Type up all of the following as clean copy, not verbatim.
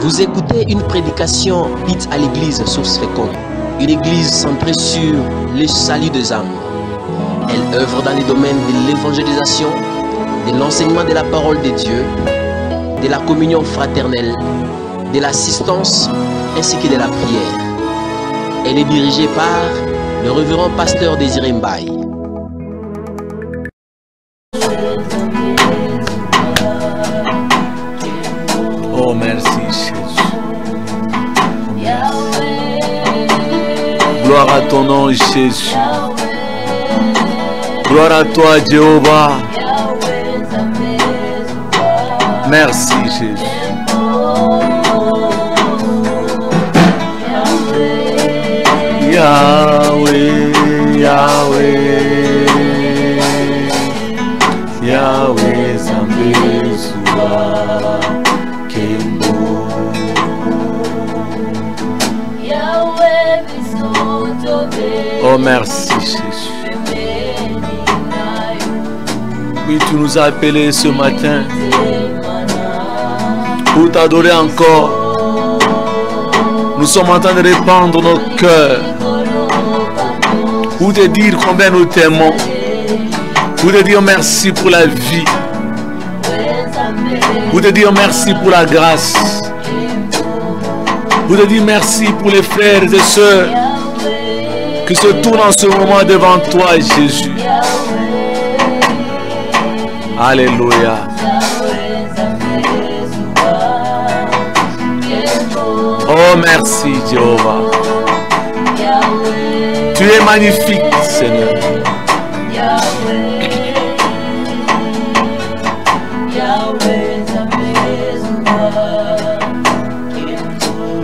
Vous écoutez une prédication dite à l'église Source Féconde, une église centrée sur le salut des âmes. Elle œuvre dans les domaines de l'évangélisation, de l'enseignement de la parole de Dieu, de la communion fraternelle, de l'assistance ainsi que de la prière. Elle est dirigée par le révérend pasteur Désiré Mbaye. Oh merci Jésus. Gloire à ton nom Jésus. Gloire à toi Jéhovah. Merci Jésus. Yahweh, Yahweh, Yahweh Zambezua Kembo. Oh merci Jésus. Oui, tu nous as appelés ce matin pour t'adorer encore. Nous sommes en train de répandre nos cœurs pour te dire combien nous t'aimons, pour te dire merci pour la vie, pour te dire merci pour la grâce, pour te dire merci pour les frères et sœurs qui se tournent en ce moment devant toi, Jésus. Alléluia. Oh merci Jéhovah. Tu es magnifique Seigneur.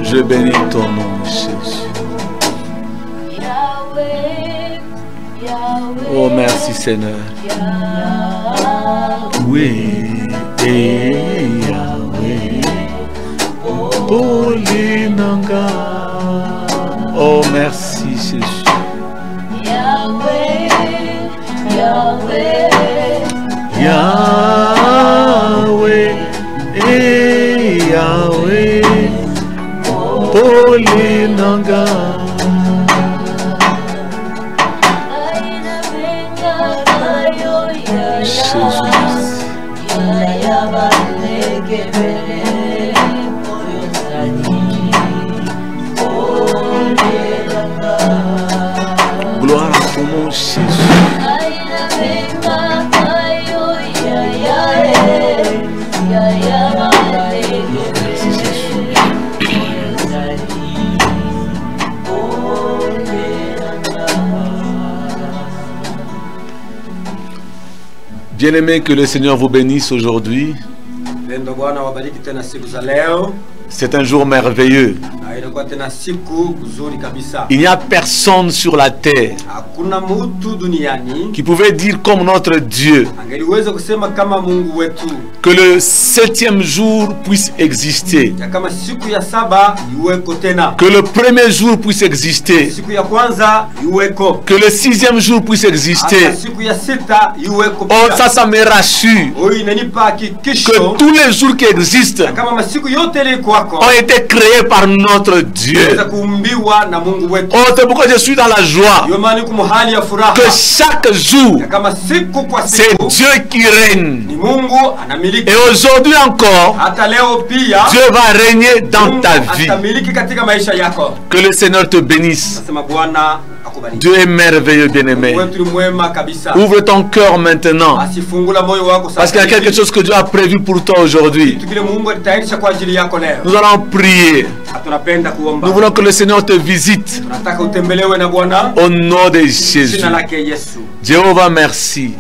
Je bénis ton nom Jésus. Oh merci Seigneur. Oui, Yahweh. Polinanga. Oh merci Jésus. Yahweh, Yahweh, Yahweh, Yahweh, Polinanga. Gloire à ton nom, Jésus. Bien-aimés, que le Seigneur vous bénisse aujourd'hui. C'est un jour merveilleux. Il n'y a personne sur la terre qui pouvait dire comme notre Dieu que le 7e jour puisse exister, que le premier jour puisse exister, que le 6e jour puisse exister. Oh, ça me rassure que tous les jours qui existent ont été créés par notre Dieu. Oh, c'est pourquoi je suis dans la joie que chaque jour c'est Dieu qui règne. Et aujourd'hui encore Dieu va régner dans ta vie. Que le Seigneur te bénisse. Dieu est merveilleux, bien-aimé. Ouvre ton cœur maintenant, parce qu'il y a quelque chose que Dieu a prévu pour toi aujourd'hui. Nous allons prier. Nous voulons que le Seigneur te visite au nom de Jésus. Jéhovah, merci.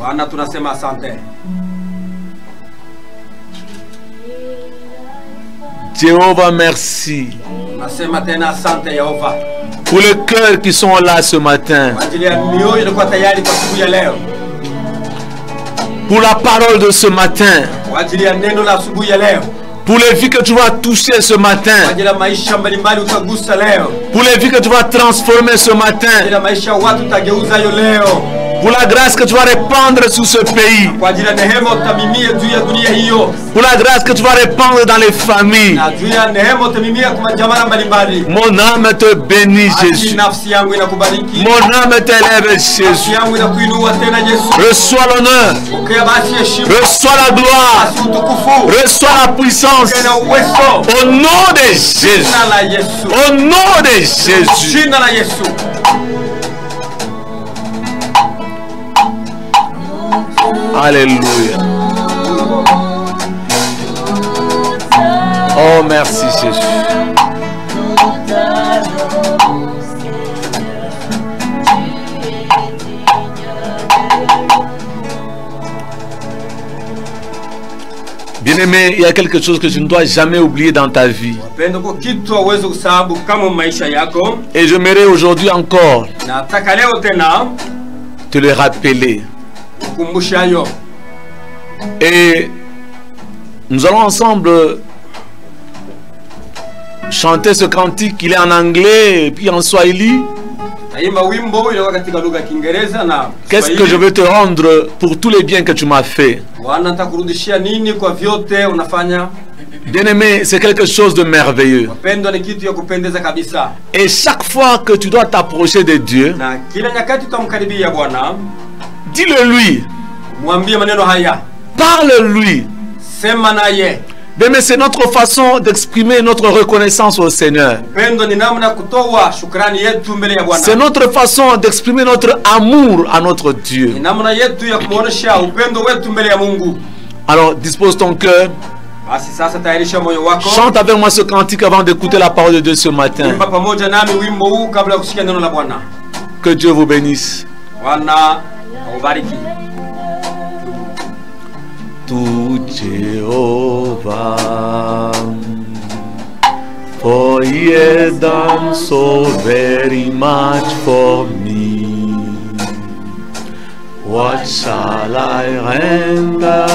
Jéhovah, merci. Pour les cœurs qui sont là ce matin, pour la parole de ce matin, pour les vies que tu vas toucher ce matin, pour les vies que tu vas transformer ce matin, Pour la grâce que tu vas répandre sur ce pays. Pour la grâce que tu vas répandre dans les familles. Mon âme te bénit, Jésus. Mon âme t'élève, Jésus. Reçois l'honneur. Reçois la gloire. Reçois la puissance. Au nom de Jésus. Au nom de Jésus. Alléluia. Oh, merci Jésus. Bien-aimé, il y a quelque chose que je ne dois jamais oublier dans ta vie. Et j'aimerais aujourd'hui encore te le rappeler. Et nous allons ensemble chanter ce cantique. Il est en anglais et puis en swahili. Qu'est-ce que je veux te rendre pour tous les biens que tu m'as fait? Bien-aimé, c'est quelque chose de merveilleux. Et chaque fois que tu dois t'approcher de Dieu, dis-le-lui. Parle-lui. Mais c'est notre façon d'exprimer notre reconnaissance au Seigneur. C'est notre façon d'exprimer notre amour à notre Dieu. Alors dispose ton cœur. Chante avec moi ce cantique avant d'écouter la parole de Dieu ce matin. Que Dieu vous bénisse. To Jehovah, for he has done so very much for me. What shall I render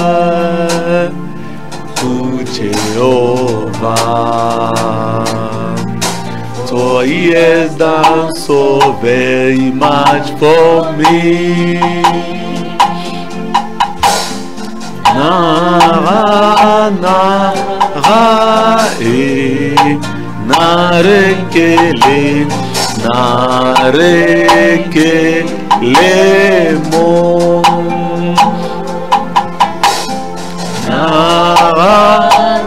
to Jehovah? For he has done so very much for me. Nara, nara, narekele, narekele mo. Nara,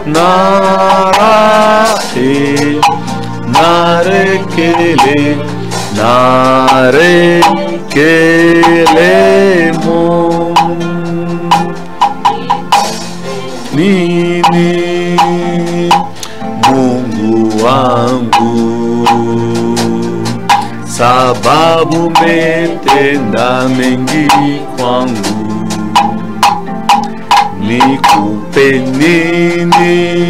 nara, narekele, narekele mo. Nini Mungu wangu, sababu umetenda mengi kwangu. Nikupe nini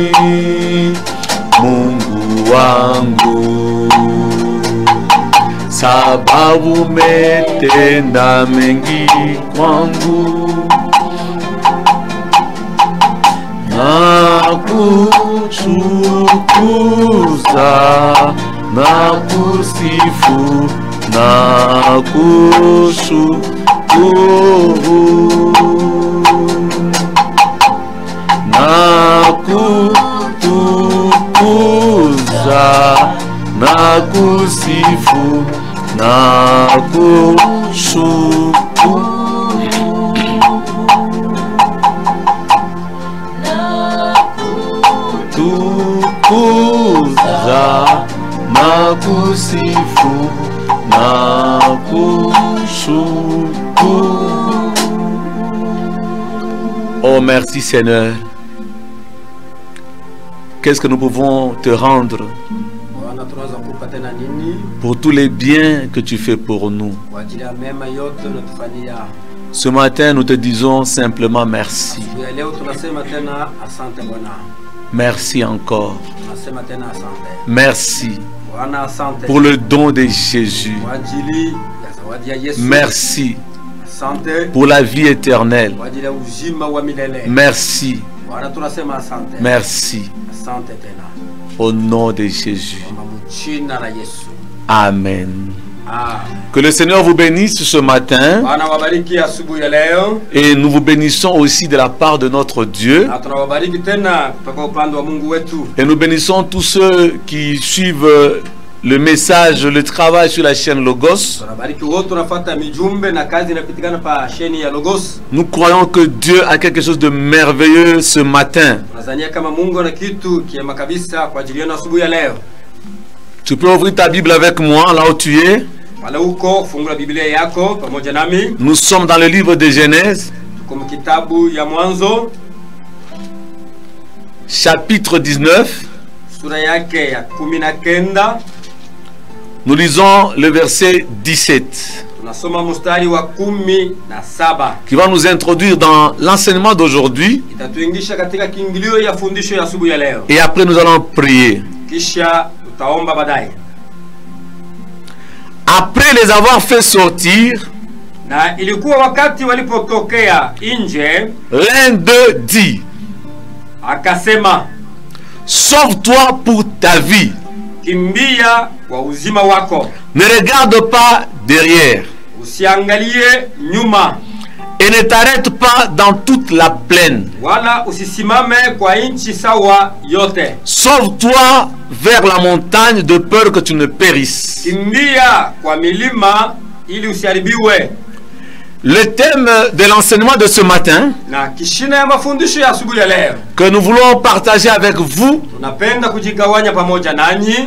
Mungu wangu, sababu umetenda mengi kwangu. Nakutukuza, nakusifu, nakushukuru. Nakutukuza, nakusifu, nakushukuru. Nakusifu, nakushukuru. Oh merci Seigneur. Qu'est-ce que nous pouvons te rendre pour tous les biens que tu fais pour nous? Ce matin nous te disons simplement merci. Merci encore. Merci pour le don de Jésus. Merci pour la vie éternelle. Merci. Merci. Au nom de Jésus. Amen. Que le Seigneur vous bénisse ce matin. Et nous vous bénissons aussi de la part de notre Dieu. Et nous bénissons tous ceux qui suivent le message, le travail sur la chaîne Logos. Nous croyons que Dieu a quelque chose de merveilleux ce matin. Tu peux ouvrir ta Bible avec moi là où tu es. Nous sommes dans le livre de Genèse, chapitre 19. Nous lisons le verset 17 qui va nous introduire dans l'enseignement d'aujourd'hui. Et après nous allons prier. Après les avoir fait sortir, l'un d'eux dit: sauve-toi pour ta vie. Ne regarde pas derrière. Et ne t'arrête pas dans toute la plaine. Sauve-toi vers la montagne de peur que tu ne périsses. Le thème de l'enseignement de ce matin que nous voulons partager avec vous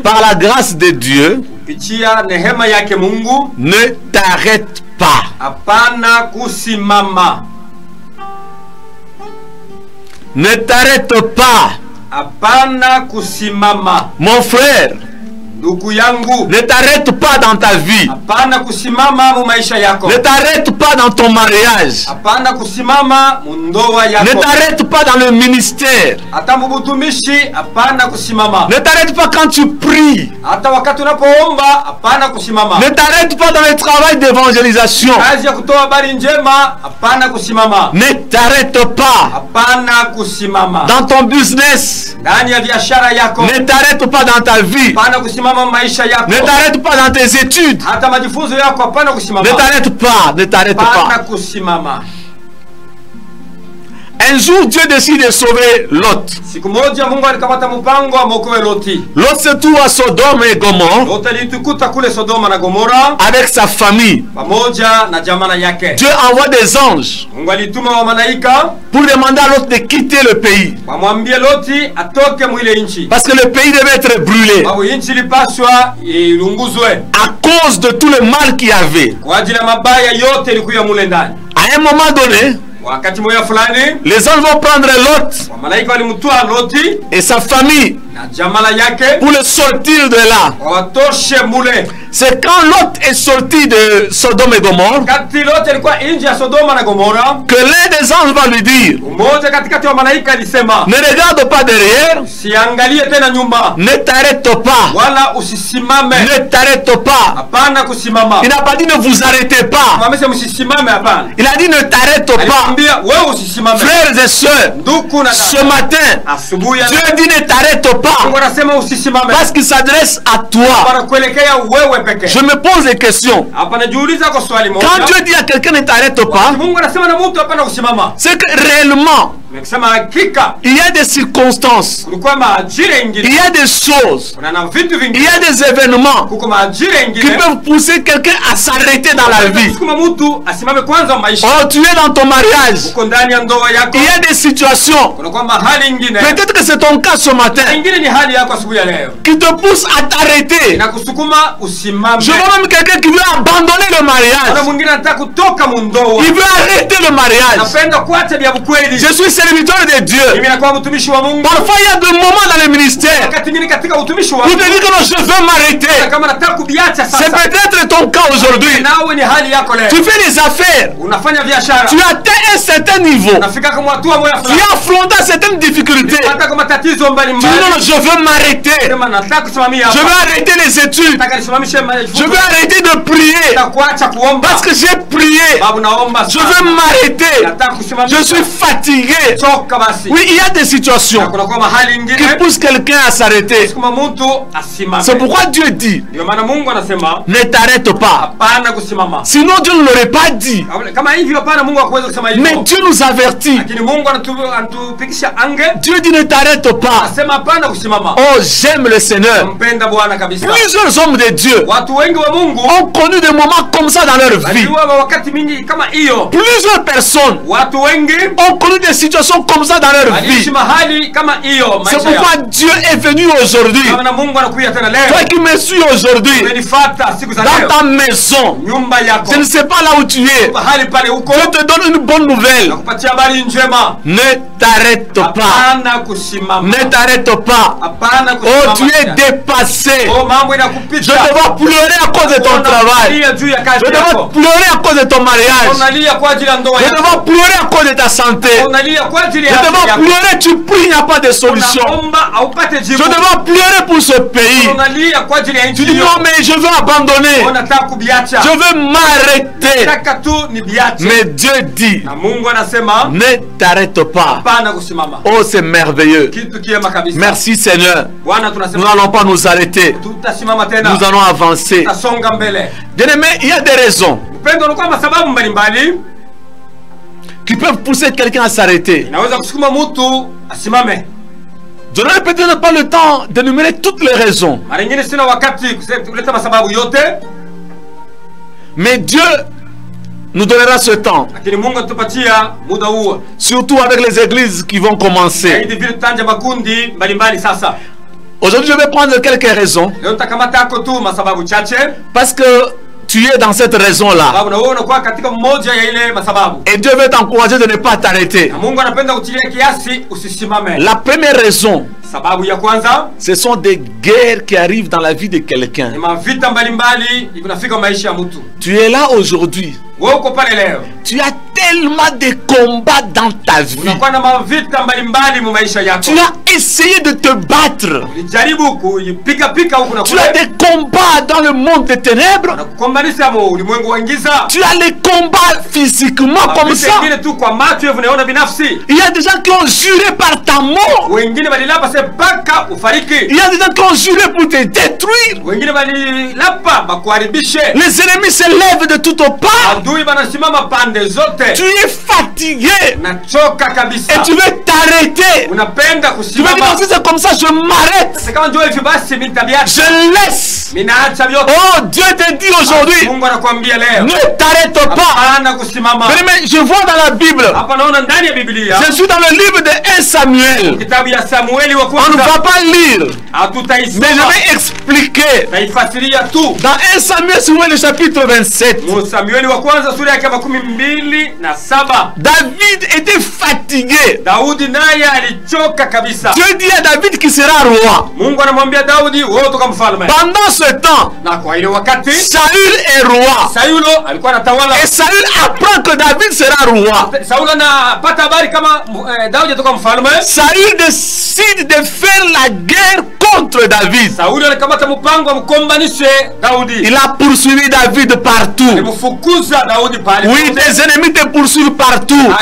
par la grâce de Dieu: ne t'arrête pas. Ne t'arrête pas. Mon frère, ne t'arrête pas dans ta vie. Ne t'arrête pas dans ton mariage. Ne t'arrête pas dans le ministère. Ne t'arrête pas quand tu pries. Ne t'arrête pas dans le travail d'évangélisation. Ne t'arrête pas dans ton business. Ne t'arrête pas dans ta vie. Ne t'arrête pas dans tes études. Ne t'arrête pas, ne t'arrête pas. Un jour, Dieu décide de sauver Lot. Lot se trouve à Sodome et Gomorrhe avec sa famille. Dieu envoie des anges pour demander à Lot de quitter le pays, parce que le pays devait être brûlé à cause de tout le mal qu'il y avait. À un moment donné, les anges vont prendre Lot et sa famille pour le sortir de là. C'est quand Lot est sorti de Sodome et Gomorrhe que l'un des anges va lui dire: ne regarde pas derrière. Ne t'arrête pas. Ne t'arrête pas. Il n'a pas dit ne vous arrêtez pas. Il a dit ne t'arrête pas. Frères et sœurs, ce matin, Dieu dit ne t'arrête pas, parce qu'il s'adresse à toi. Je me pose des questions. Quand Dieu dit à quelqu'un ne t'arrête pas, c'est que réellement il y a des circonstances, il y a des choses, il y a des événements qui peuvent pousser quelqu'un à s'arrêter dans la vie. Oh, tu es dans ton mariage, il y a des situations, peut-être que c'est ton cas ce matin, qui te pousse à t'arrêter. Je vois même quelqu'un qui veut abandonner le mariage, il veut arrêter le mariage. Je suis serviteur de Dieu. Parfois il y a des moments dans le ministère où tu te dis que non, je veux m'arrêter. C'est peut-être ton cas aujourd'hui. Tu fais des affaires, tu atteins un certain niveau, tu as affronté certaines difficultés, tu dis non, je veux m'arrêter, je veux arrêter les études, je veux arrêter de prier parce que j'ai prié, je veux m'arrêter, je suis fatigué. s'arrêter. Oui, il y a des situations qui poussent quelqu'un à s'arrêter. C'est pourquoi Dieu dit, ne t'arrête pas. Sinon Dieu ne l'aurait pas dit. Mais Dieu nous avertit. Dieu dit, ne t'arrête pas. Oh, j'aime le Seigneur. Plusieurs hommes de Dieu ont connu des moments comme ça dans leur vie. Plusieurs personnes ont connu des situations comme ça dans leur vie. C'est pourquoi Dieu est venu aujourd'hui. Toi qui me suis aujourd'hui, dans ta maison, je ne sais pas là où tu es, je te donne une bonne nouvelle. Ne t'arrête pas. Ne t'arrête pas. Oh, tu es dépassé. Je te vois pleurer à cause de ton travail. Je te vois pleurer à cause de ton mariage. Je te vois pleurer à cause de ta santé. Je te vois pleurer, tu pries, il n'y a pas de solution. Je te vois pleurer pour ce pays. Tu dis non, mais je veux abandonner. Je veux m'arrêter. Mais Dieu dit, ne t'arrête pas. Oh, c'est merveilleux. Merci Seigneur. Nous n'allons pas nous arrêter. Nous allons avancer. Bien-aimé, il y a des raisons qui peuvent pousser quelqu'un à s'arrêter. Je n'aurai peut-être pas le temps d'énumérer toutes les raisons. Mais Dieu nous donnera ce temps. Surtout avec les églises qui vont commencer. Aujourd'hui, je vais prendre quelques raisons. Parce que tu es dans cette raison-là. Et Dieu veut t'encourager de ne pas t'arrêter. La première raison, ce sont des guerres qui arrivent dans la vie de quelqu'un. Tu es là aujourd'hui. Tu as tellement de combats dans ta vie. Tu as essayé de te battre. Tu as des combats dans le monde des ténèbres. Tu as les combats physiquement comme ça. Il y a des gens qui ont juré par ta mort. Il y a des gens qui ont juré pour te détruire. Les ennemis se lèvent de toutes parts. Tu es fatigué et tu veux t'arrêter. Tu veux dire, si c'est comme ça, je m'arrête. Je laisse. Oh, Dieu te dit aujourd'hui, ne t'arrête pas. Mais je vois dans la Bible, je suis dans le livre de 1 Samuel. On ne va pas lire, mais je vais expliquer. Dans 1 Samuel, sur le chapitre 27, David était fatigué. Dieu dit à David qu'il sera roi. Pendant ce temps, Saül est roi. Et Saül apprend que David sera roi. Saül décide de faire la guerre contre David. Il a poursuivi David partout. Oui, les ennemis te poursuivent partout.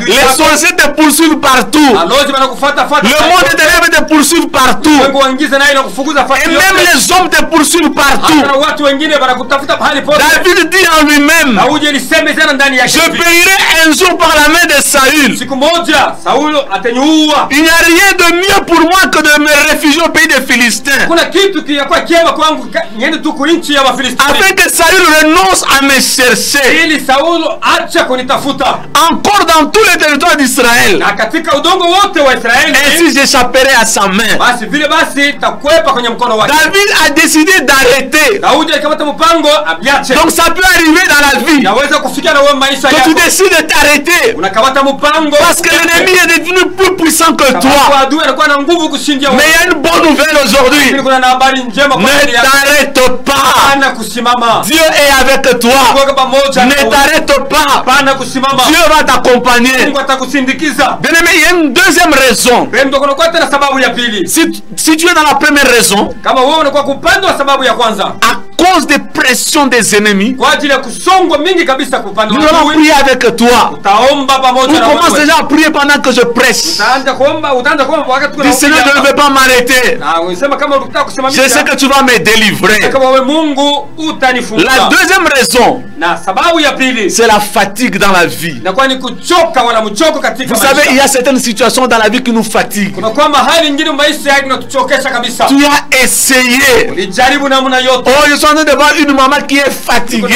Les sorciers te poursuivent partout. Le monde des rêves te poursuivent partout. Et même les hommes te poursuivent partout. David dit en lui-même, je paierai un jour par la main de Saül. Il n'y a rien de mieux pour moi que de me réfugier au pays des Philistins, afin que Saül renonce à me chercher. Encore dans tous les territoires d'Israël. Ainsi j'échapperai à sa main. David a décidé d'arrêter. Donc ça peut arriver dans la vie que tu décides de t'arrêter parce que l'ennemi est devenu plus puissant que toi. Mais il y a une bonne nouvelle aujourd'hui. Ne t'arrête pas. Dieu est avec toi. Ne t'arrête pas. Dieu va t'accompagner. Bien-aimé, il y a une deuxième raison. Si tu es dans la première raison, à cause des pressions des ennemis, nous allons prier avec toi. On commence déjà à prier pendant que je presse. Dis Seigneur, je ne vais pas m'arrêter. Je sais que tu vas me délivrer. La deuxième raison, c'est la fatigue dans la vie. Vous savez, il y a certaines situations dans la vie qui nous fatiguent. Tu as essayé. Oh, je suis en train de voir une maman qui est fatiguée.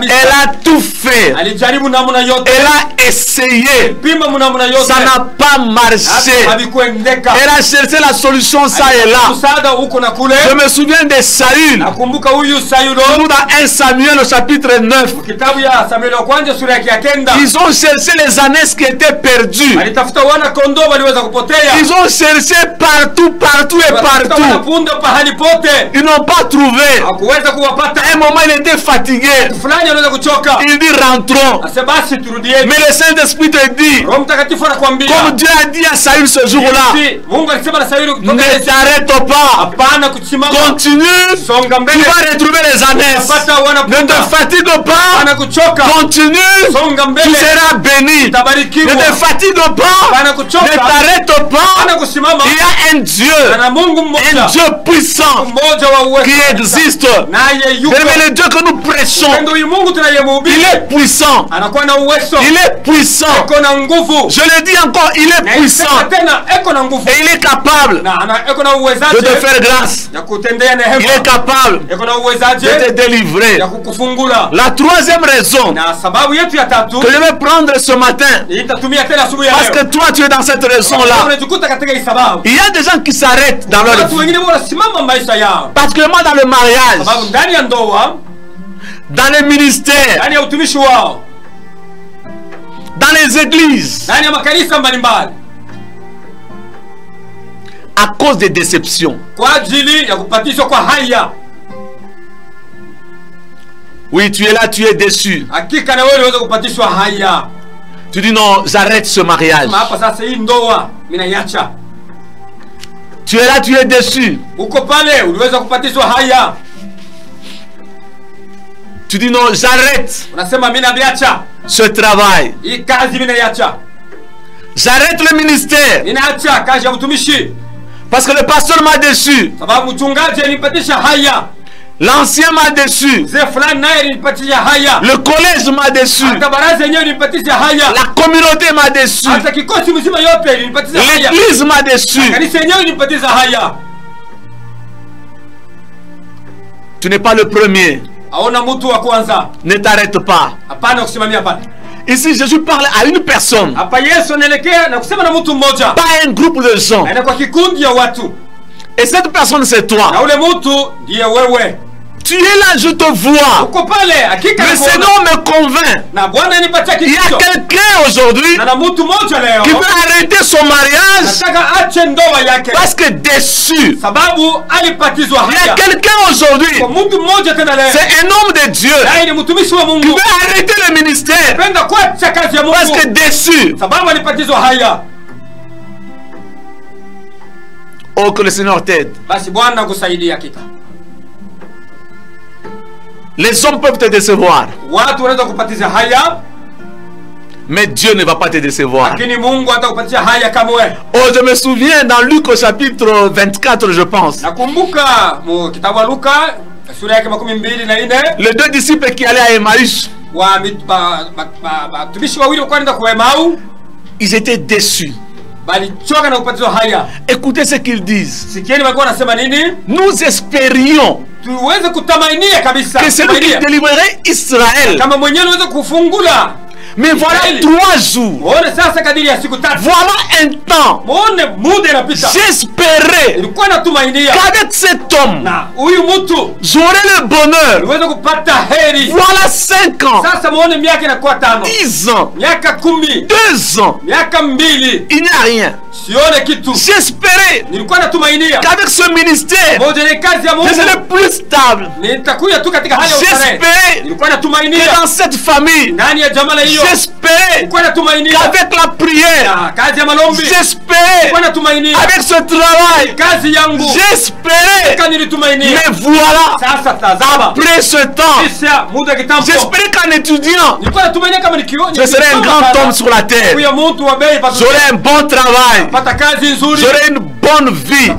Elle a tout fait. Elle a essayé. Ça n'a pas marché. Elle a cherché la solution ça et là. Je me souviens de Saül. Nous dans 1 Samuel au chapitre 9. Ils ont cherché les ânesses qui étaient perdues. Ils ont cherché partout, partout et partout. Ils n'ont pas trouvé. À un moment, il était fatigué. Il dit rentrons. Mais le Saint-Esprit te dit, comme Dieu a dit à Saül ce jour-là, ne t'arrête pas. Continue. Tu vas retrouver les ânesses. Ne te fatigue pas. Continue. Tu seras béni. Ne te fatigue pas. Ne t'arrête pas. Il y a un Dieu puissant qui existe. Mais le Dieu que nous prêchons, il est puissant. Il est puissant. Je le dis encore, il est puissant. Et il est capable de te faire grâce. Il est capable de te délivrer. La troisième raison que je vais prendre ce matin, parce que toi tu es dans cette raison-là, il y a des gens qui s'arrêtent dans leur vie, particulièrement dans le mariage, dans les ministères, dans les églises, à cause des déceptions. Oui, tu es là, tu es déçu. Tu dis non, j'arrête ce mariage. Tu es là, tu es déçu. Tu dis non, j'arrête ce travail. J'arrête le ministère. Parce que le pasteur m'a déçu. L'ancien m'a déçu. Le collège m'a déçu. La communauté m'a déçu. L'église m'a déçu. Tu n'es pas le premier. Ne t'arrête pas. Ici, Jésus parle à une personne. Pas un groupe de gens. Et cette personne, c'est toi. Tu es là, je te vois. Le Seigneur me convainc. Il y a quelqu'un aujourd'hui qui veut arrêter son mariage parce que déçu. Il y a quelqu'un aujourd'hui, c'est un homme de Dieu, qui veut arrêter le ministère parce que déçu. Oh, que le Seigneur t'aide. Les hommes peuvent te décevoir, mais Dieu ne va pas te décevoir. Oh, je me souviens dans Luc au chapitre 24, je pense. Les deux disciples qui allaient à Emmaüs, ils étaient déçus. Écoutez ce qu'ils disent. Nous espérions que c'est lui qui délivrerait Israël. Mais voilà 3 jours. Voilà un temps. J'espérais qu'avec cet homme, j'aurai le bonheur. Voilà 5 ans. 10 ans. 2 ans. Il n'y a rien. J'espérais qu'avec ce ministère, je serais plus stable. J'espérais que dans cette famille, j'espérais qu'avec la prière, j'espérais avec ce travail, j'espérais. Mais voilà, après ce temps, j'espérais qu'en étudiant, je serais un grand homme sur la terre. J'aurais un bon travail. J'aurais une bonne vie.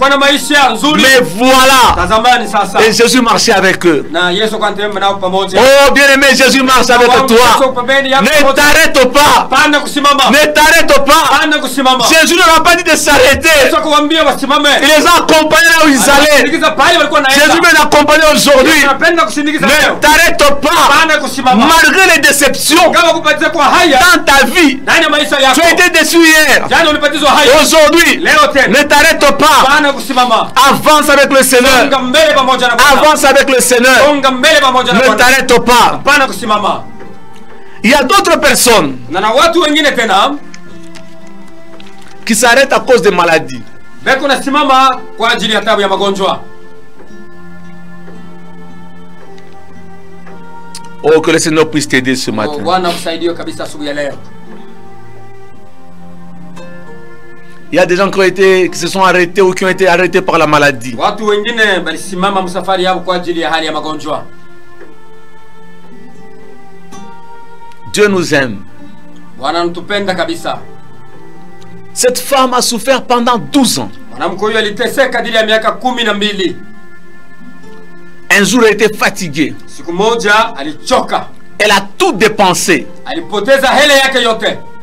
Mais voilà. Et Jésus marchait avec eux. Oh bien-aimé, Jésus marche avec toi. Ne t'arrête pas. Ne t'arrête pas. Jésus ne l'a pas dit de s'arrêter. Il les a accompagnés là où ils allaient. Jésus me l'accompagne aujourd'hui. Ne t'arrête pas. Malgré les déceptions dans ta vie, tu as été déçu hier. Aujourd'hui, ne t'arrête pas. Avance avec le Seigneur. Avance avec le Seigneur. Ne t'arrête pas. Il y a d'autres personnes qui s'arrêtent à cause des maladies. Oh, que le Seigneur puisse t'aider ce matin. Il y a des gens qui se sont arrêtés ou qui ont été arrêtés par la maladie. Dieu nous aime. Cette femme a souffert pendant 12 ans. Un jour, elle était fatiguée. Elle a tout dépensé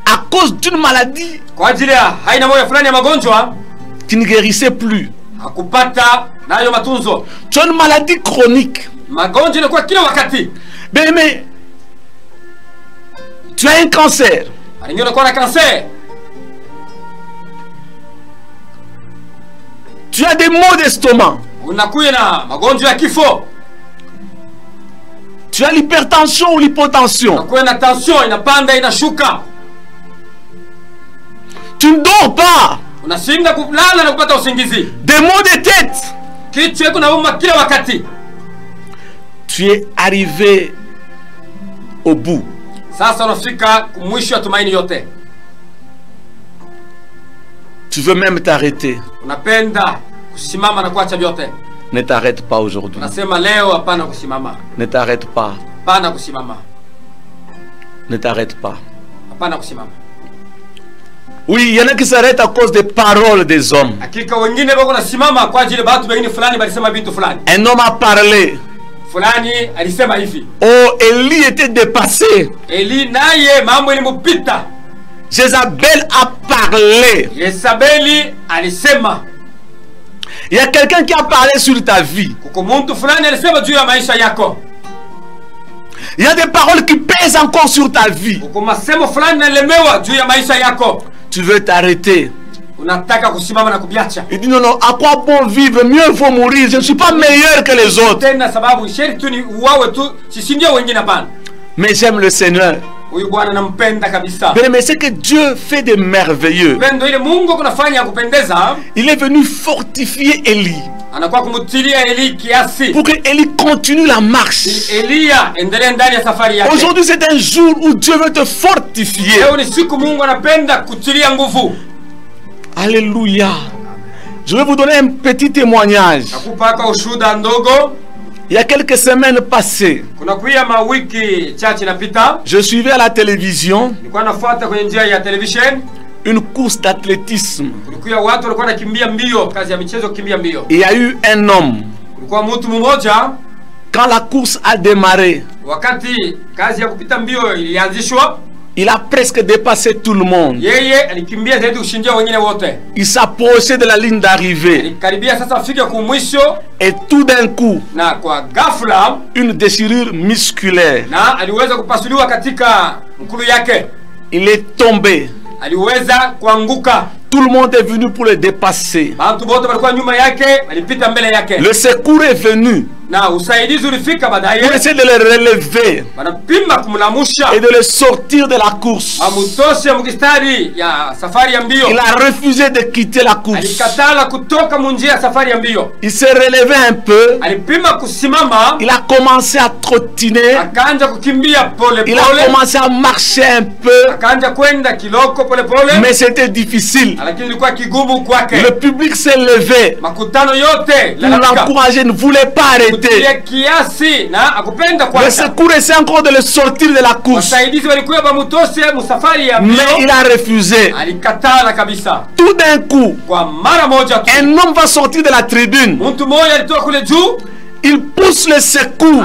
à cause d'une maladie qui ne guérissait plus. Tu as une maladie chronique. Mais tu as un cancer. Tu as des maux d'estomac. Tu as l'hypertension ou l'hypotension. Tu ne dors pas. Des maux de tête. Tu es arrivé au bout. Tu veux même t'arrêter. Ne t'arrête pas aujourd'hui. Ne t'arrête pas. Ne t'arrête pas. Oui, il y en a qui s'arrêtent à cause des paroles des hommes. Un homme a parlé. Oh, Élie était dépassé. Jézabel a parlé. Il y a quelqu'un qui a parlé sur ta vie. Il y a des paroles qui pèsent encore sur ta vie. Tu veux t'arrêter. Il dit non, non, à quoi bon vivre? Mieux vaut mourir. Je ne suis pas meilleur que les autres. Mais j'aime le Seigneur. Mais c'est que Dieu fait des merveilleux. Il est venu fortifier Élie pour que Élie continue la marche. Aujourd'hui c'est un jour où Dieu veut te fortifier. Alléluia. Je vais vous donner un petit témoignage. Il y a quelques semaines passées, je suivais à la télévision une course d'athlétisme. Il y a eu un homme. Quand la course a démarré, il a presque dépassé tout le monde. Il s'approchait de la ligne d'arrivée. Et tout d'un coup, une déchirure musculaire. Il est tombé. Tout le monde est venu pour le dépasser. Le secours est venu. pour essayer de le relever et de le sortir de la course. Il a refusé de quitter la course. Il s'est relevé un peu. Il a commencé à trottiner. Il a commencé à marcher un peu. Mais c'était difficile. Le public s'est levé pour l'encourager, ne voulait pas arrêter. Le secours essaie encore de le sortir de la course. Mais il a refusé. Tout d'un coup, un homme va sortir de la tribune. Il pousse le secours.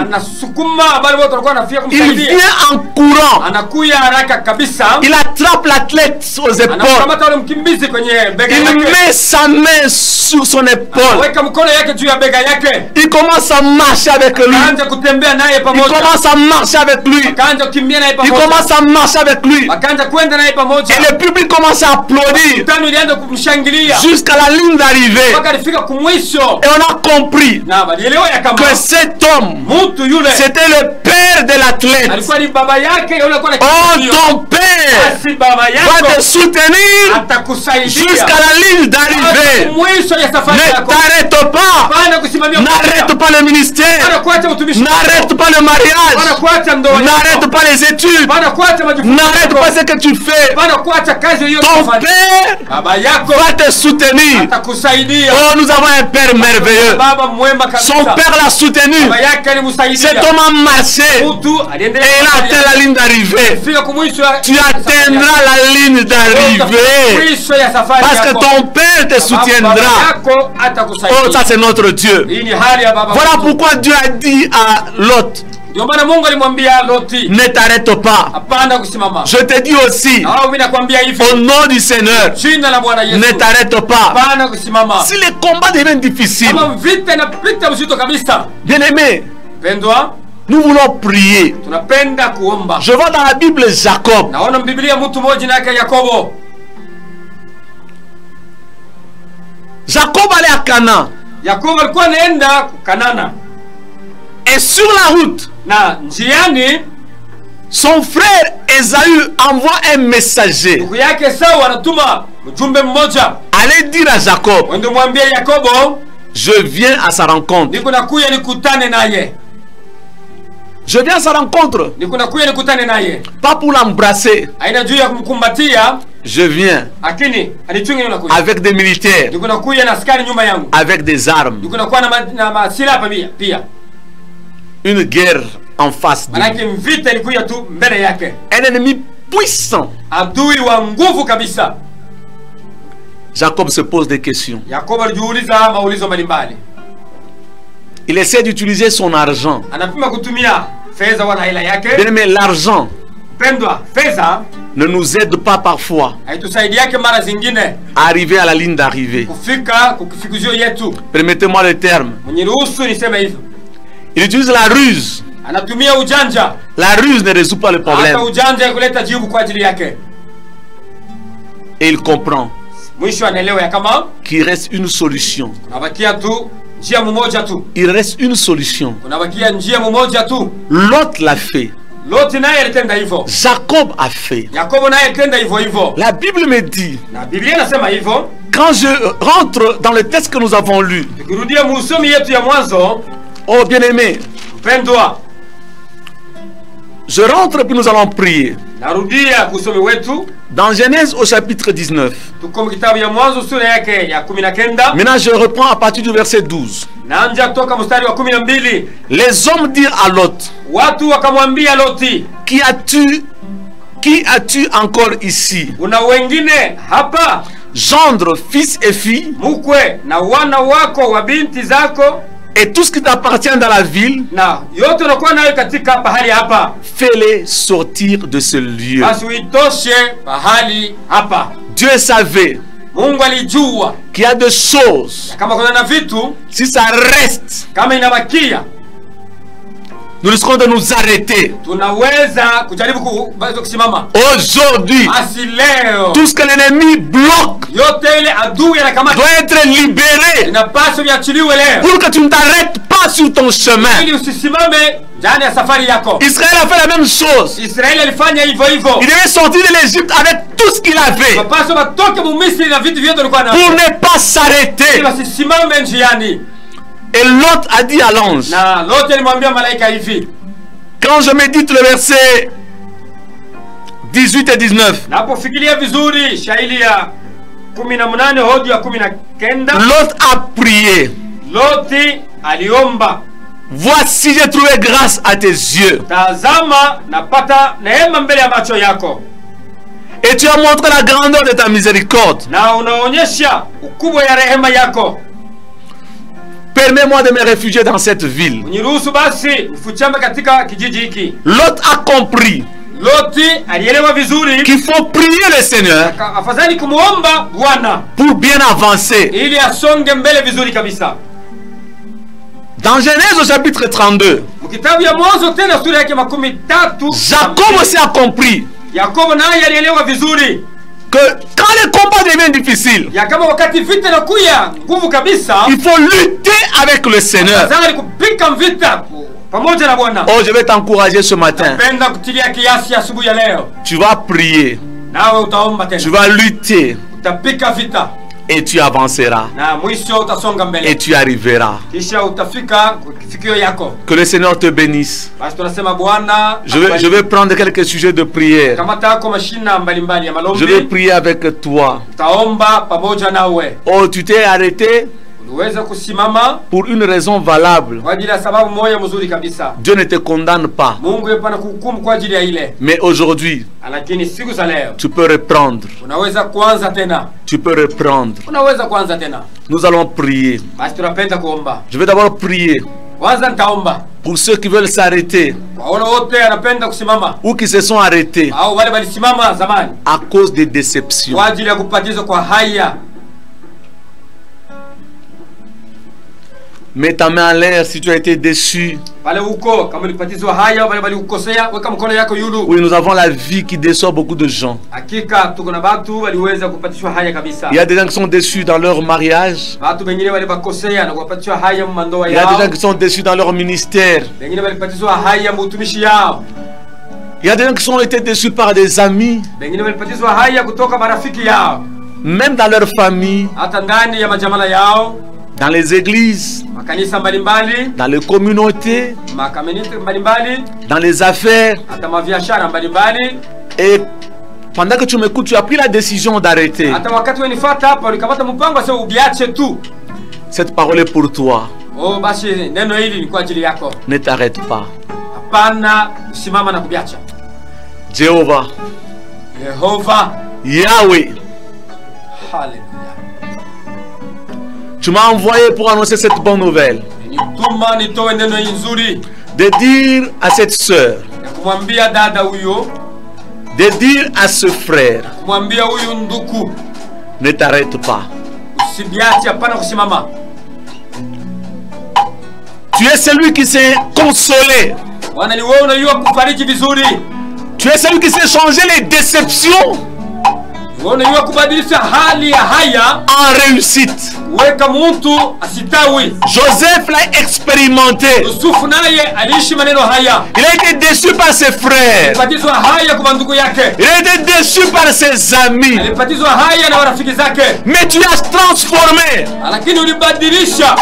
Il vient en courant. Il attrape l'athlète aux épaules. Il met sa main sur son épaule. Il commence à marcher avec lui. Il commence à marcher avec lui. Il commence à marcher avec lui. Et le public commence à applaudir jusqu'à la ligne d'arrivée. Et on a compris que cet homme, c'était le père de l'athlète. Oh, ton père va te soutenir jusqu'à la ligne d'arrivée. Ne t'arrête pas. N'arrête pas le ministère. N'arrête pas le mariage. N'arrête pas les études. N'arrête pas ce que tu fais. Ton père va te soutenir. Oh, nous avons un père merveilleux. Son père l'a soutenu. Cet homme a marché et il a atteint la ligne d'arrivée. Tu atteindras la ligne d'arrivée parce que ton père te soutiendra. Oh, ça c'est notre Dieu. Voilà pourquoi Dieu a dit à Lot: ne t'arrête pas. Je te dis aussi, au nom du Seigneur, ne t'arrête pas. Si les combats deviennent difficiles, bien aimé, nous voulons prier. Je vois dans la Bible Jacob. Jacob allait à Canaan. Et sur la route, son frère Esaü envoie un messager. Allez dire à Jacob: je viens à sa rencontre. Je viens à sa rencontre. Pas pour l'embrasser. Je viens avec des militaires, avec des armes. Une guerre en face de lui. Un ennemi puissant. Jacob se pose des questions. Il essaie d'utiliser son argent. Mais l'argent ne nous aide pas parfois à arriver à la ligne d'arrivée. Permettez-moi le terme. Il utilise la ruse. La ruse ne résout pas le problème. Et il comprend qu'il reste une solution. Il reste une solution. L'autre l'a fait. Jacob a fait. La Bible me dit, quand je rentre dans le texte que nous avons lu, oh bien-aimé, je rentre puis nous allons prier. Dans Genèse au chapitre 19. Maintenant je reprends à partir du verset 12. Les hommes dirent à Lot: qui as-tu encore ici? Gendre, fils et filles, et tout ce qui t'appartient dans la ville, fais-les sortir de ce lieu. Dieu savait qu'il y a des choses, si ça reste, nous risquons de nous arrêter. Aujourd'hui, tout ce que l'ennemi bloque doit être libéré pour que tu ne t'arrêtes pas sur ton chemin. Israël a fait la même chose. Il devait sortir de l'Égypte avec tout ce qu'il avait pour ne pas s'arrêter. Et l'autre a dit à l'ange, quand je médite le verset 18 et 19, l'autre a prié, voici j'ai trouvé grâce à tes yeux et tu as montré la grandeur de ta miséricorde. Permets-moi de me réfugier dans cette ville. L'autre a compris qu'il faut prier le Seigneur pour bien avancer. Dans Genèse au chapitre 32, Jacob aussi a compris que quand le combat devient difficile, il faut lutter avec le Seigneur. Oh, je vais t'encourager ce matin. Tu vas prier, tu vas lutter et tu avanceras et tu arriveras. Que le Seigneur te bénisse. Je vais prendre quelques sujets de prière. Je vais prier avec toi. Oh, tu t'es arrêté pour une raison valable. Dieu ne te condamne pas. Mais aujourd'hui, tu peux reprendre. Tu peux reprendre. Nous allons prier. Je vais d'abord prier pour ceux qui veulent s'arrêter ou qui se sont arrêtés à cause des déceptions. Mets ta main en l'air si tu as été déçu. Oui, nous avons la vie qui déçoit beaucoup de gens. Il y a des gens qui sont déçus dans leur mariage. Il y a des gens qui sont déçus dans leur ministère. Il y a des gens qui ont été déçus par des amis. Même dans leur famille. Dans les églises, dans les communautés, dans les affaires. Et pendant que tu m'écoutes, tu as pris la décision d'arrêter. Cette parole est pour toi. Ne t'arrête pas. Jéhovah, Yahweh, tu m'as envoyé pour annoncer cette bonne nouvelle. De dire à cette sœur, de dire à ce frère, ne t'arrête pas. Tu es celui qui s'est consolé. Tu es celui qui s'est changé les déceptions en réussite. Joseph l'a expérimenté. Il a été déçu par ses frères. Il a été déçu par ses amis. Mais tu as transformé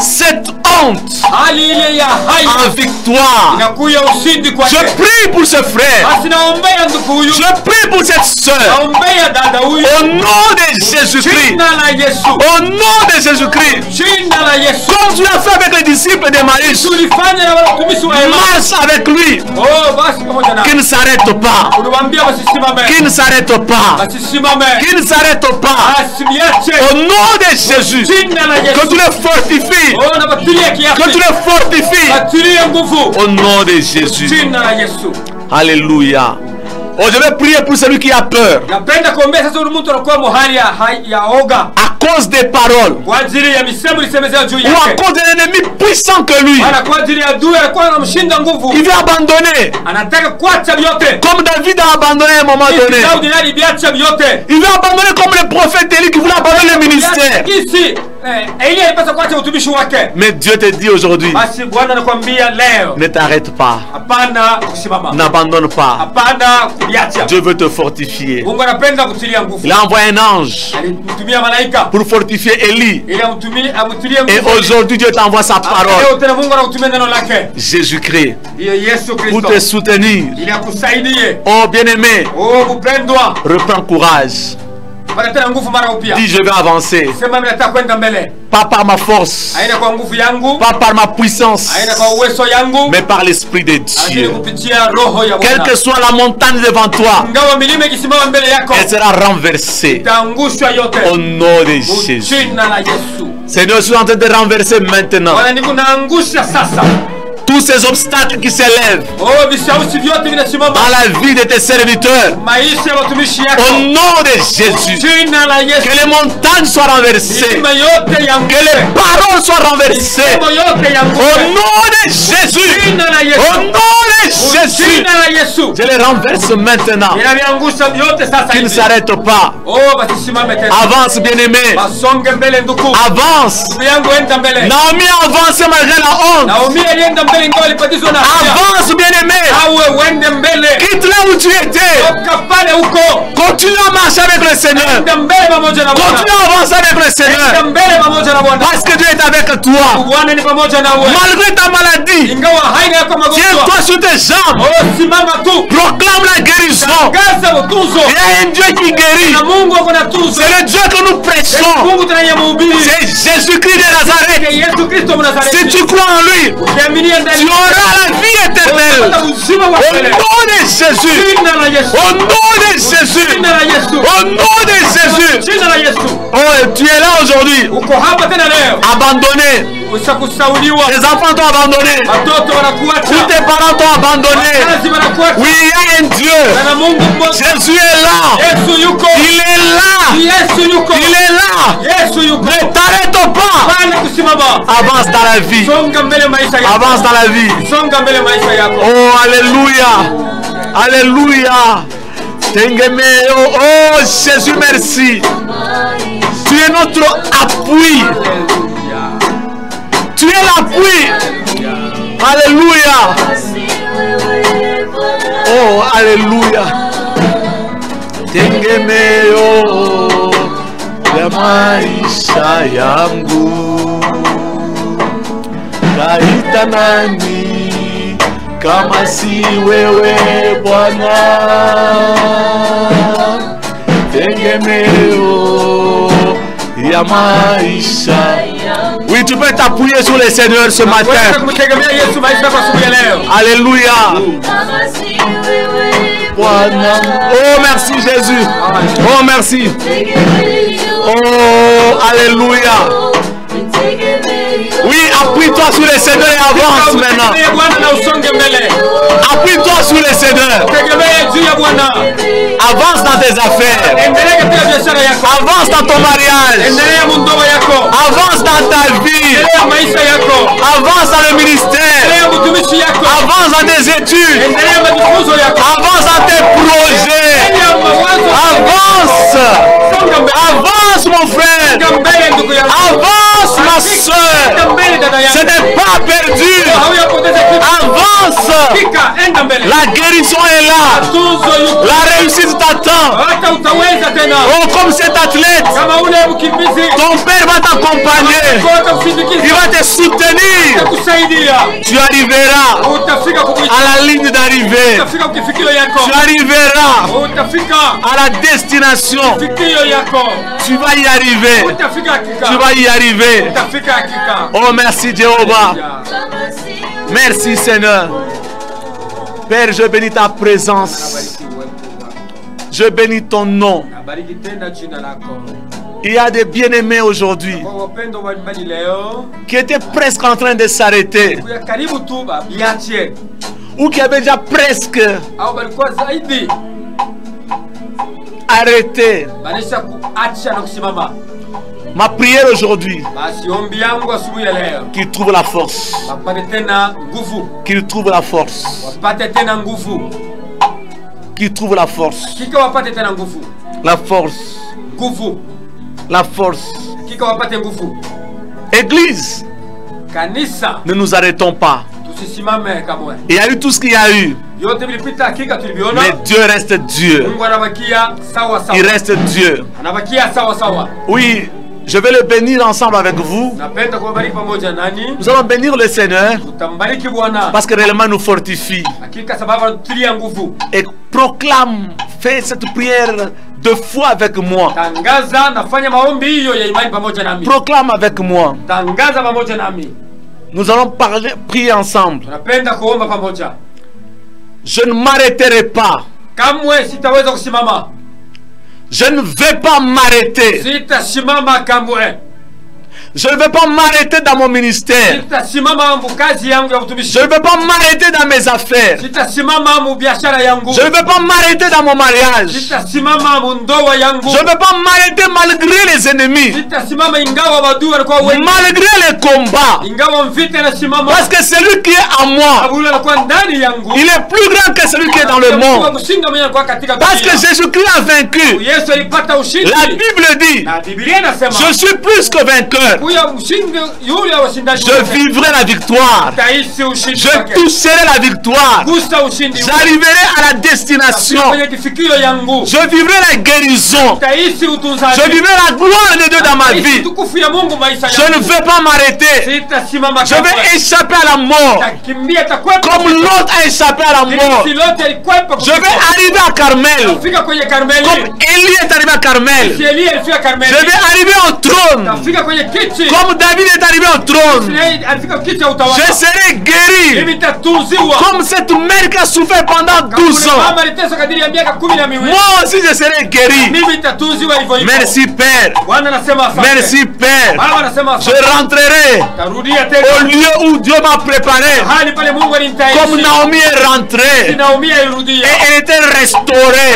cette honte en victoire. Je prie pour ce frère. Je prie pour cette soeur. Au nom de Jésus-Christ. Au nom de Jésus-Christ. Comme tu l'as fait avec les disciples d'Emmaüs, marche avec lui. Qu'il ne s'arrête pas. Qu'il ne s'arrête pas. Qu'il ne s'arrête pas. Au nom de Jésus. Que tu le fortifies. Que tu le fortifies. Au nom de Jésus. Alléluia. Oh, je vais prier pour celui qui a peur. À cause des paroles, ou à cause d'un ennemi puissant que lui, il veut abandonner. Comme David a abandonné à un moment donné. Il veut abandonner comme le prophète Élie qui voulait abandonner le ministère. Mais Dieu te dit aujourd'hui, ne t'arrête pas, n'abandonne pas. Dieu veut te fortifier. Il a envoyé un ange pour fortifier Élie. Et aujourd'hui Dieu t'envoie sa parole, Jésus-Christ, pour te soutenir. Oh bien-aimé, reprends courage. Dis, je vais avancer. Pas par ma force, pas par ma puissance, mais par l'Esprit de Dieu. Quelle que soit la montagne devant toi, elle sera renversée au nom de Jésus. Seigneur, je suis en train de renverser maintenant tous ces obstacles qui s'élèvent dans la vie de tes serviteurs. Au nom de Jésus, que les montagnes soient renversées, que les paroles soient renversées. Au nom de Jésus, au nom de Jésus, je les renverse maintenant. Qu'ils ne s'arrêtent pas. Avance, bien-aimé. Avance. Naomi avance malgré la honte. Avance, bien-aimé. Quitte là où tu étais. Continue à marcher avec le Seigneur. Continue à avancer avec le Seigneur. Parce que Dieu est avec toi. Malgré ta maladie, tiens-toi sur tes jambes. Proclame la guérison. Il y a un Dieu qui guérit. C'est le Dieu que nous prêchons. C'est Jésus-Christ de Nazareth. Si tu crois en lui, tu auras la vie éternelle. Au nom de Jésus. Au nom de Jésus. Au nom de Jésus. Oh, tu es là aujourd'hui. Abandonné. Tes enfants t'ont abandonné. Tous tes parents t'ont abandonné. Oui, il y a un Dieu. Jésus est là. Il est là. Il est là. Ne t'arrête pas. Avance dans la vie. Avance dans la vie. Oh, alléluia. Alléluia. Oh, Jésus, merci. Tu es notre appui. Tu es l'appui. Alléluia. Oh, alléluia. Tegemeo ya maisha yangu. Kaita nani kama si wewe Bwana. Tegemeo ya maisha. Oui, tu peux t'appuyer sur le Seigneur ce matin. Alléluia. Oh, merci Jésus. Oh, merci. Oh, alléluia. Oui, appuie-toi sur le Seigneur et avance maintenant. Appuie-toi sur le Seigneur. Avance dans tes affaires. Avance dans ton mariage. Avance dans ta vie. Avance dans le ministère. Avance dans tes études. Avance dans tes projets. Avance. Avance, mon frère. Avance, ma soeur. Ce n'est pas perdu. Avance. La guérison est là. La réussite t'attend. Oh, comme cet athlète, ton père va t'accompagner. Il va te soutenir. Tu arriveras à la ligne d'arrivée. Tu arriveras à la destination. Tu vas y arriver. Tu vas y arriver. Oh, merci Jéhovah. Merci Seigneur. Père, je bénis ta présence. Je bénis ton nom. Il y a des bien-aimés aujourd'hui qui étaient presque en train de s'arrêter, ou qui avaient déjà presque arrêté. Ma prière aujourd'hui, qu'il trouve la force. Qu'il trouve la force. Qu'il trouve la force. La force. La force. Église, ne nous arrêtons pas. Il y a eu tout ce qu'il y a eu. Mais Dieu reste Dieu. Il reste Dieu. Oui, je vais le bénir ensemble avec vous. Nous allons bénir le Seigneur parce que réellement nous fortifie. Et proclame, fais cette prière de foi avec moi. Proclame avec moi. Nous allons prier ensemble. Je ne m'arrêterai pas. Je ne vais pas m'arrêter. Je ne vais pas m'arrêter dans mon ministère. Je ne vais pas m'arrêter dans mes affaires. Je ne vais pas m'arrêter dans mon mariage. Je ne vais pas m'arrêter malgré les ennemis. Malgré les combats. Parce que celui qui est en moi, il est plus grand que celui qui est dans le monde. Parce que Jésus-Christ a vaincu. La Bible dit, je suis plus que vainqueur. Je vivrai la victoire. Je toucherai la victoire. J'arriverai à la destination. Je vivrai la guérison. Je vivrai la gloire de Dieu dans ma vie. Je ne vais pas m'arrêter. Je vais échapper à la mort. Comme l'autre a échappé à la mort. Je vais arriver à Carmel. Comme Élie est arrivé à Carmel. Je vais arriver au trône. Comme David est arrivé au trône. Je serai guéri. Comme cette mère qui a souffert pendant 12 ans. Moi aussi je serai guéri. Merci Père. Merci Père. Je rentrerai au lieu où Dieu m'a préparé. Comme Naomi est rentrée. Et elle était restaurée.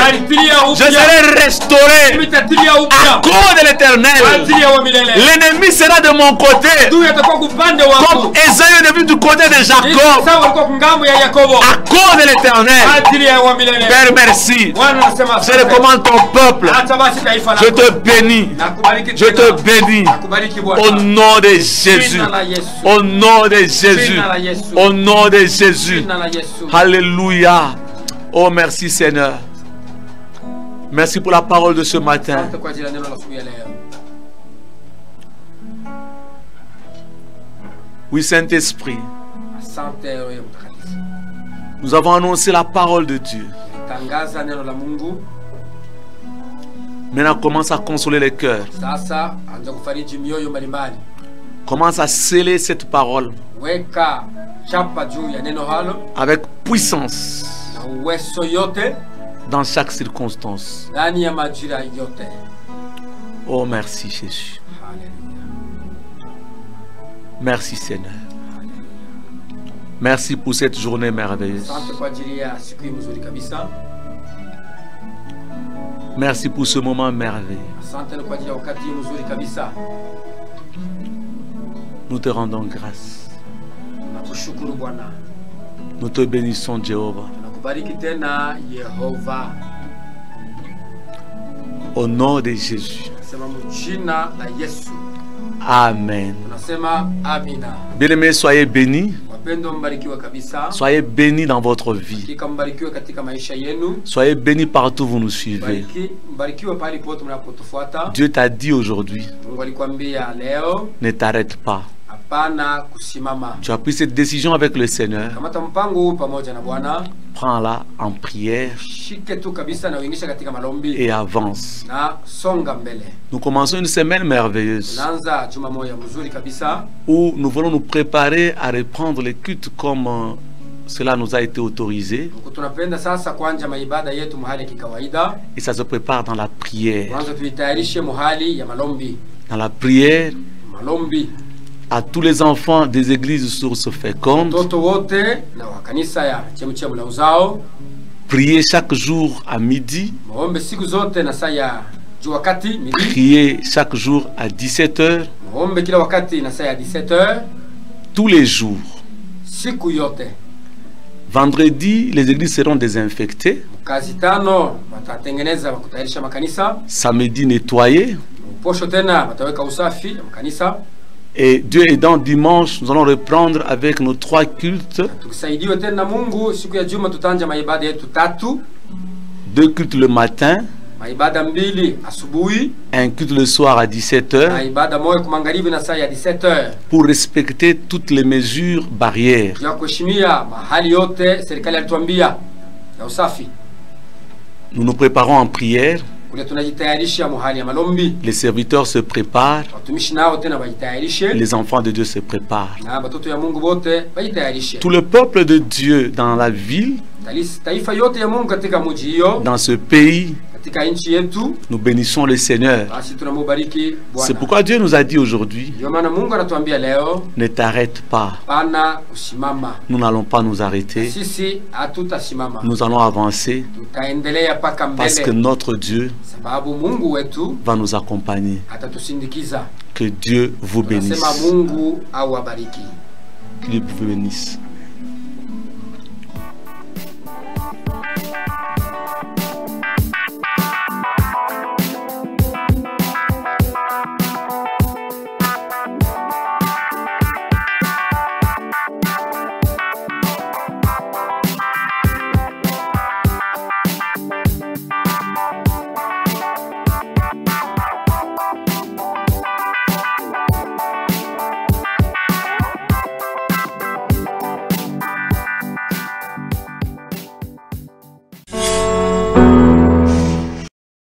Je serai restauré à cause de l'Éternel. L'ennemi sera de mon côté. Comme Esaü est devenu du côté de Jacob. À cause de l'Éternel. Père, merci. Je recommande ton peuple. Je te bénis. Je te bénis. Au nom de Jésus. Au nom de Jésus. Au nom de Jésus. Alléluia. Oh, merci Seigneur. Merci pour la parole de ce matin. Oui, Saint-Esprit. Nous avons annoncé la parole de Dieu. Maintenant, commence à consoler les cœurs. Commence à sceller cette parole avec puissance dans chaque circonstance. Oh, merci Jésus. Merci Seigneur. Merci pour cette journée merveilleuse. Merci pour ce moment merveilleux. Nous te rendons grâce. Nous te bénissons, Jéhovah. Au nom de Jésus. Amen. Bien-aimés, soyez bénis. Soyez bénis dans votre vie. Soyez bénis partout où vous nous suivez. Dieu t'a dit aujourd'hui, ne t'arrête pas. Tu as pris cette décision avec le Seigneur. Prends-la en prière et avance. Nous commençons une semaine merveilleuse où nous voulons nous préparer à reprendre les cultes comme cela nous a été autorisé. Et ça se prépare dans la prière. Dans la prière, à tous les enfants des églises sources fécondes, priez chaque jour à midi. Prier chaque jour à 17 h. Tous les jours. Vendredi, les églises seront désinfectées. Samedi, nettoyées. Et Dieu aidant, dimanche, nous allons reprendre avec nos 3 cultes. 2 cultes le matin. Un culte le soir à 17 h. Pour respecter toutes les mesures barrières. Nous nous préparons en prière. Les serviteurs se préparent. Les enfants de Dieu se préparent. Tout le peuple de Dieu dans la ville, dans ce pays, nous bénissons le Seigneur. C'est pourquoi Dieu nous a dit aujourd'hui, ne t'arrête pas. Nous n'allons pas nous arrêter. Nous allons avancer parce que notre Dieu va nous accompagner. Que Dieu vous bénisse. Que Dieu vous bénisse.